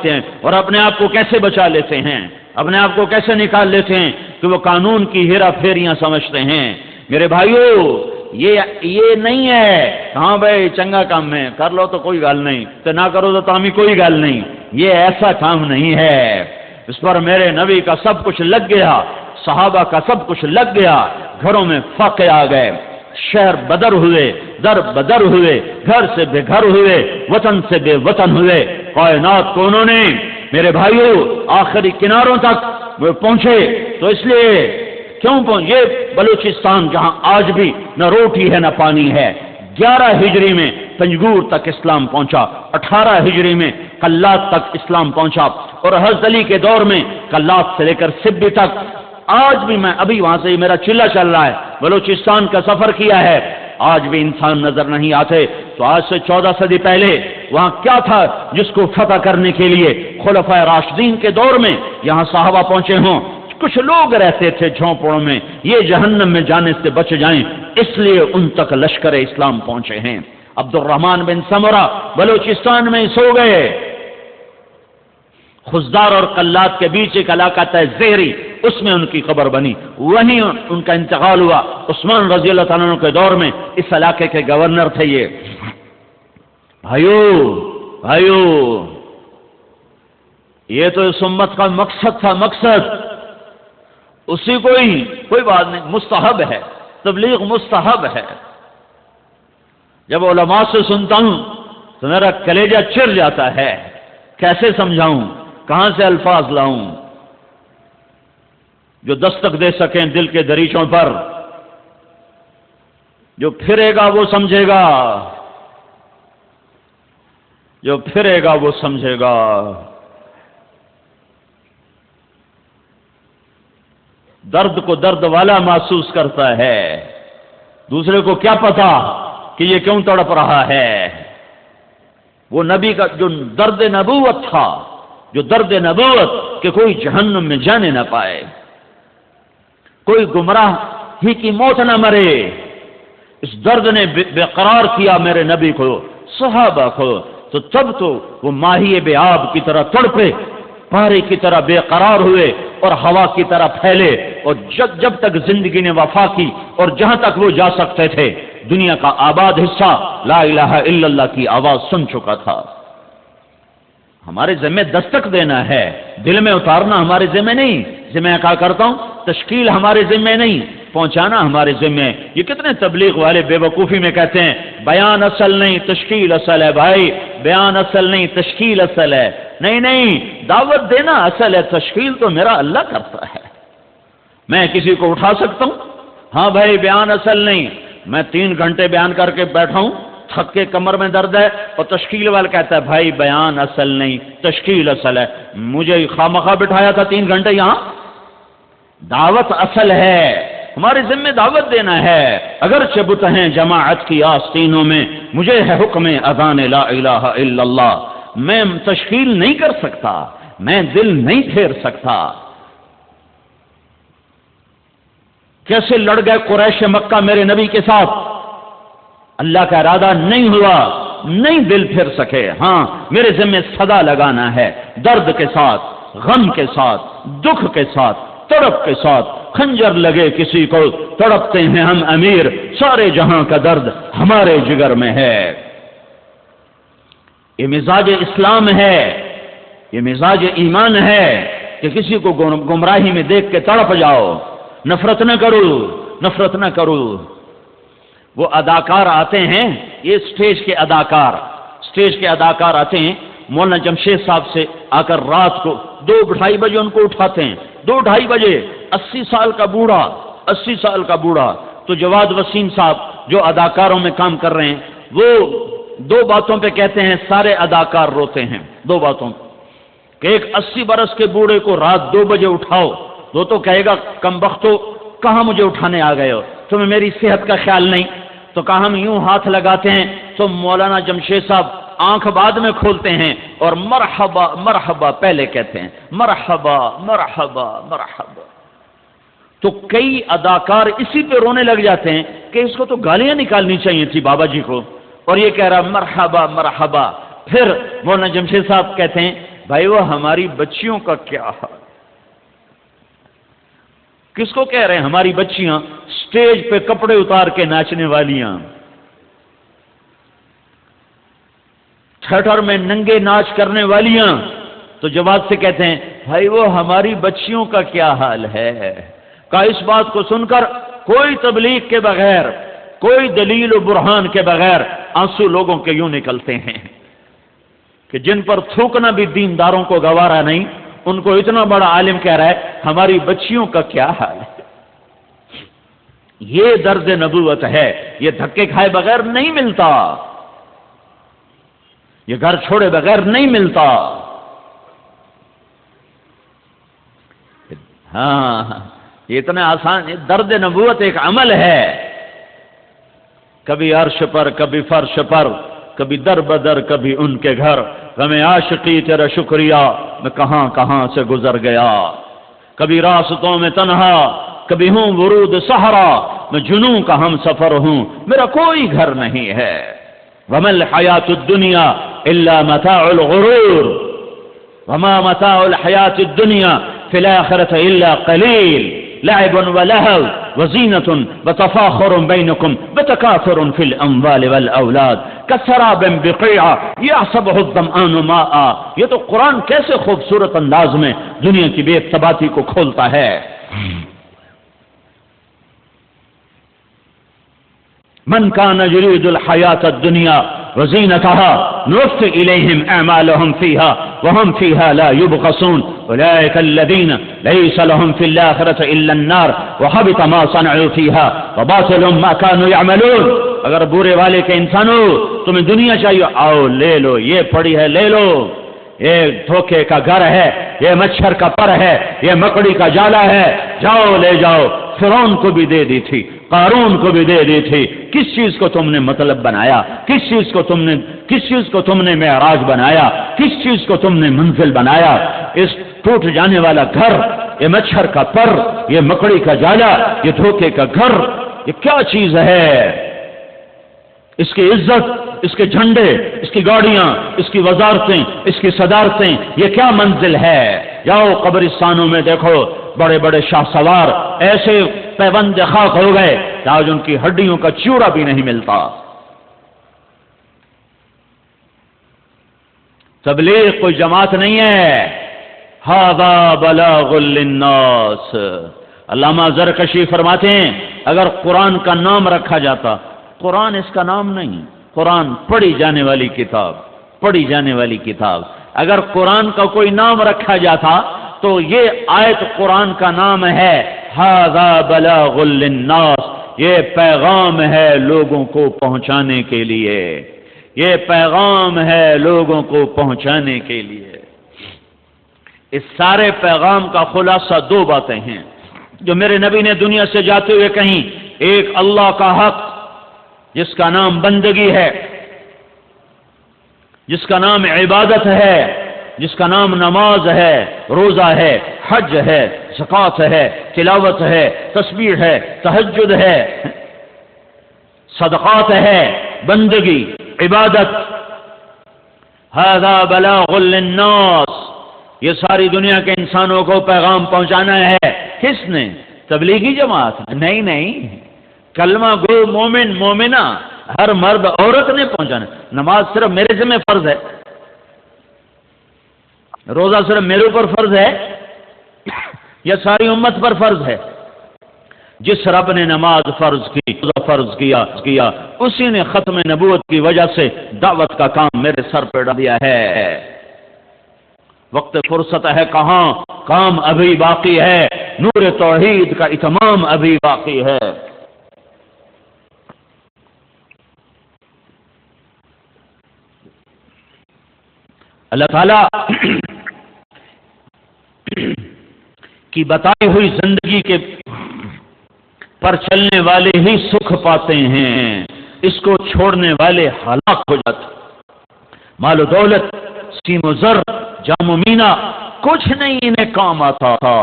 لیتے ہیں اور اپنے آپ کو کیسے بچا لیتے ہیں، اپنے آپ کو کیسے نکال لیتے ہیں کہ وہ قانون کی ہیرا پھیریاں سمجھتے ہیں۔ میرے بھائیو، یہ نہیں ہے ہاں بھائی چنگا کام ہے کر لو تو کوئی گل نہیں، تو نہ کرو تو تامی کوئی گل نہیں، یہ ایسا کام نہیں ہے۔ اس پر میرے نبی کا سب کچھ لگ گیا، صحابہ کا سب کچھ لگ گیا، گھروں میں فاقے آ گئے، شہر بدر ہوئے، در بدر ہوئے، گھر سے بے گھر ہوئے، وطن سے بے وطن ہوئے، کائنات کو انہوں نے میرے بھائیو آخری کناروں تک وہ پہنچے۔ تو اس لیے کیوں پہنچے؟ بلوچستان جہاں آج بھی نہ روٹی ہے نہ پانی ہے، 11 ہجری میں پنجگور تک اسلام پہنچا، 18 ہجری میں کلات تک اسلام پہنچا، اور حضرت علی کے دور میں کلات سے لے کر سبی تک۔ آج بھی میں ابھی وہاں سے میرا چلہ چل رہا ہے، بلوچستان کا سفر کیا ہے، آج بھی انسان نظر نہیں آتے۔ تو آج سے 14 صدی پہلے وہاں کیا تھا جس کو فتح کرنے کے لیے خلفائے راشدین کے دور میں یہاں صحابہ پہنچے ہوں؟ کچھ لوگ رہتے تھے جھونپڑوں میں، یہ جہنم میں جانے سے بچ جائیں، اس لیے ان تک لشکر اسلام پہنچے ہیں۔ عبد الرحمن بن سمرہ بلوچستان میں سو گئے، خزدار اور قلات کے بیچ ایک علاقہ تھا زہری، اس میں ان کی قبر بنی، وہیں ان کا انتقال ہوا۔ عثمان رضی اللہ تعالیٰ عنہ کے دور میں اس علاقے کے گورنر تھے یہ۔ بھائیو یہ تو اس امت کا مقصد تھا، مقصد اسی کو ہی، کوئی بات نہیں، مستحب ہے، تبلیغ مستحب ہے۔ جب علماء سے سنتا ہوں تو میرا کلیجہ چر جاتا ہے، کیسے سمجھاؤں، کہاں سے الفاظ لاؤں جو دستک دے سکیں دل کے دریچوں پر۔ جو پھرے گا وہ سمجھے گا، جو پھرے گا وہ سمجھے گا۔ درد کو درد والا محسوس کرتا ہے، دوسرے کو کیا پتا کہ یہ کیوں تڑپ رہا ہے۔ وہ نبی کا جو درد نبوت تھا، جو درد نبوت کہ کوئی جہنم میں جانے نہ پائے، کوئی گمراہ ہی کی موت نہ مرے، اس درد نے بے قرار کیا میرے نبی کو، صحابہ کو۔ تو تب تو وہ ماہی بے آب کی طرح تڑپے، پارے کی طرح بے قرار ہوئے اور ہوا کی طرح پھیلے، اور جب تک زندگی نے وفا کی اور جہاں تک وہ جا سکتے تھے دنیا کا آباد حصہ لا الہ الا اللہ کی آواز سن چکا تھا۔ ہمارے ذمہ دستک دینا ہے، دل میں اتارنا ہمارے ذمہ نہیں۔ ذمہ کہا کرتا ہوں، تشکیل ہمارے ذمہ نہیں، پہنچانا ہمارے ذمہ۔ یہ کتنے تبلیغ والے بے وقوفی میں کہتے ہیں بیان اصل نہیں تشکیل اصل ہے۔ بھائی بیان اصل نہیں تشکیل اصل ہے، نہیں، دعوت دینا اصل ہے، تشکیل تو میرا اللہ کرتا ہے۔ میں کسی کو اٹھا سکتا ہوں؟ ہاں بھائی بیان اصل نہیں، میں 3 گھنٹے بیان کر کے بیٹھا ہوں، تھک کے کمر میں درد ہے، اور تشکیل والا کہتا ہے بھائی بیان اصل نہیں تشکیل اصل ہے۔ مجھے خامخواہ بٹھایا تھا 3 گھنٹے یہاں؟ دعوت اصل ہے، ہمارے ذمہ دعوت دینا ہے۔ اگرچہ بت ہیں جماعت کی آستینوں میں، مجھے ہے حکم اذان لا الہ الا اللہ۔ میں تشکیل نہیں کر سکتا، میں دل نہیں پھیر سکتا۔ کیسے لڑ گئے قریش مکہ میرے نبی کے ساتھ، اللہ کا ارادہ نہیں ہوا، نہیں دل پھر سکے۔ ہاں میرے ذمہ صدا لگانا ہے، درد کے ساتھ، غم کے ساتھ، دکھ کے ساتھ، تڑپ کے ساتھ۔ خنجر لگے کسی کو تڑپتے ہیں ہم امیر، سارے جہاں کا درد ہمارے جگر میں ہے۔ یہ مزاج اسلام ہے، یہ مزاج ایمان ہے کہ کسی کو گمراہی میں دیکھ کے تڑپ جاؤ، نفرت نہ کرو، نفرت نہ کرو۔ وہ اداکار آتے ہیں، یہ سٹیج کے اداکار آتے ہیں، مولانا جمشید صاحب سے آ کر رات کو 2-2:30 بجے ان کو اٹھاتے ہیں، 2-2:30 بجے 80 سال کا بوڑھا۔ تو جواد وسیم صاحب جو اداکاروں میں کام کر رہے ہیں، وہ 2 باتوں پہ کہتے ہیں سارے اداکار روتے ہیں، 2 باتوں کہ ایک 80 برس کے بوڑھے کو رات 2 بجے اٹھاؤ، وہ تو کہے گا کم بختو کہاں مجھے اٹھانے آ گئے ہو، تمہیں میری صحت کا خیال نہیں۔ تو کہا ہم یوں ہاتھ لگاتے ہیں تو مولانا جمشید صاحب آنکھ بعد میں کھولتے ہیں اور مرحبا مرحبا پہلے کہتے ہیں، مرحبا مرحبا مرحبا۔ تو کئی اداکار اسی پہ رونے لگ جاتے ہیں کہ اس کو تو گالیاں نکالنی چاہیے تھی بابا جی کو، اور یہ کہہ رہا مرحبا مرحبا۔ پھر مولانا جمشید صاحب کہتے ہیں بھائی وہ ہماری بچیوں کا کیا حال؟ کس کو کہہ رہے ہیں ہماری بچیاں؟ سٹیج پہ کپڑے اتار کے ناچنے والیاں، تھیٹر میں ننگے ناچ کرنے والیاں، تو جواب سے کہتے ہیں بھائی وہ ہماری بچیوں کا کیا حال ہے؟ کہ اس بات کو سن کر کوئی تبلیغ کے بغیر، کوئی دلیل و برہان کے بغیر آنسو لوگوں کے یوں نکلتے ہیں کہ جن پر تھوکنا بھی دینداروں کو گوارا نہیں، ان کو اتنا بڑا عالم کہہ رہا ہے ہماری بچیوں کا کیا حال ہے۔ یہ درد نبوت ہے، یہ دھکے کھائے بغیر نہیں ملتا، یہ گھر چھوڑے بغیر نہیں ملتا۔ ہاں یہ اتنا آسان، درد نبوت ایک عمل ہے، کبھی عرش پر، کبھی فرش پر، کبھی در بدر، کبھی ان کے گھر، غم عاشقی تیرا شکریہ میں کہاں کہاں سے گزر گیا، کبھی راستوں میں تنہا، کبھی ہوں ورود صحرا، میں جنوں کا ہم سفر ہوں، میرا کوئی گھر نہیں ہے۔ وما الحیات الدنیا الا متاع الغرور، وما متاع الحیات الدنیا فی الآخرة الا قلیل، لعب ولهو وزینة وتفاخر بینکم وتکاثر فی الاموال والاولاد کسراب بقیع یحسبه الظمآن ماء۔ یہ تو قرآن کیسے خوبصورت انداز میں دنیا کی بے ثباتی کو کھولتا ہے۔ من كان يريد الحياة الدنيا وزينتها نوفي إليهم أعمالهم فيها وهم فيها لا يبخسون أولئك الذين ليس لهم في الآخرة إلا النار وحبط ما صنعوا فيها وباطل ما كانوا يعملون۔ اگر برے والے کے انسانوں تمہیں دنیا چاہیے، آؤ لے لو، یہ پڑی ہے لے لو، یہ دھوکے کا گھر ہے، یہ مچھر کا پر ہے، یہ مکڑی کا جالا ہے، جاؤ لے جاؤ۔ فرعون کو بھی دے دی تھی، قارون کو بھی دے دی تھی۔ کس چیز کو تم نے مطلب بنایا؟ کس چیز کو تم نے معراج بنایا؟ کس چیز کو تم نے منزل بنایا؟ اس ٹوٹ جانے والا گھر، یہ مچھر کا پر، یہ مکڑی کا جالا، یہ دھوکے کا گھر، یہ کیا چیز ہے؟ اس کی عزت، اس کے جھنڈے، اس کی گاڑیاں، اس کی وزارتیں، اس کی صدارتیں، یہ کیا منزل ہے؟ جاؤ قبرستانوں میں دیکھو، بڑے بڑے شاہ سوار ایسے پیوند خاک ہو گئے کہ آج ان کی ہڈیوں کا چورا بھی نہیں ملتا۔ تبلیغ کوئی جماعت نہیں ہے، ھذا بلاغ للناس۔ علامہ زرکشی فرماتے ہیں اگر قرآن کا نام رکھا جاتا، قرآن اس کا نام نہیں، قرآن پڑھی جانے والی کتاب، پڑھی جانے والی کتاب، اگر قرآن کا کوئی نام رکھا جاتا تو یہ آیت قرآن کا نام ہے ھذا بلاغ للناس، یہ پیغام ہے لوگوں کو پہنچانے کے لیے، یہ پیغام ہے لوگوں کو پہنچانے کے لیے۔ اس سارے پیغام کا خلاصہ دو باتیں ہیں جو میرے نبی نے دنیا سے جاتے ہوئے کہیں۔ ایک اللہ کا حق جس کا نام بندگی ہے، جس کا نام عبادت ہے، جس کا نام نماز ہے، روزہ ہے، حج ہے، زکوٰۃ ہے، تلاوت ہے، تسبیح ہے، تہجد ہے، صدقات ہے، بندگی، عبادت۔ ھذا بلاغ للناس، یہ ساری دنیا کے انسانوں کو پیغام پہنچانا ہے۔ کس نے؟ تبلیغی جماعت؟ نہیں، کلمہ گو مومن مومنہ ہر مرد عورت نے پہنچانا۔ نماز صرف میرے ذمہ فرض ہے، روزہ صرف میرے اوپر فرض ہے یا ساری امت پر فرض ہے؟ جس رب نے نماز فرض کی، روزہ فرض کیا اسی نے ختم نبوت کی وجہ سے دعوت کا کام میرے سر پہ ڈال دیا ہے۔ وقت فرصت ہے کہاں، کام ابھی باقی ہے، نور توحید کا اتمام ابھی باقی ہے۔ اللہ تعالیٰ کی بتائی ہوئی زندگی کے پر چلنے والے ہی سکھ پاتے ہیں، اس کو چھوڑنے والے ہلاک ہو جاتے۔ مال و دولت، سیم و زر، جام و مینا کچھ نہیں انہیں کام آتا تھا۔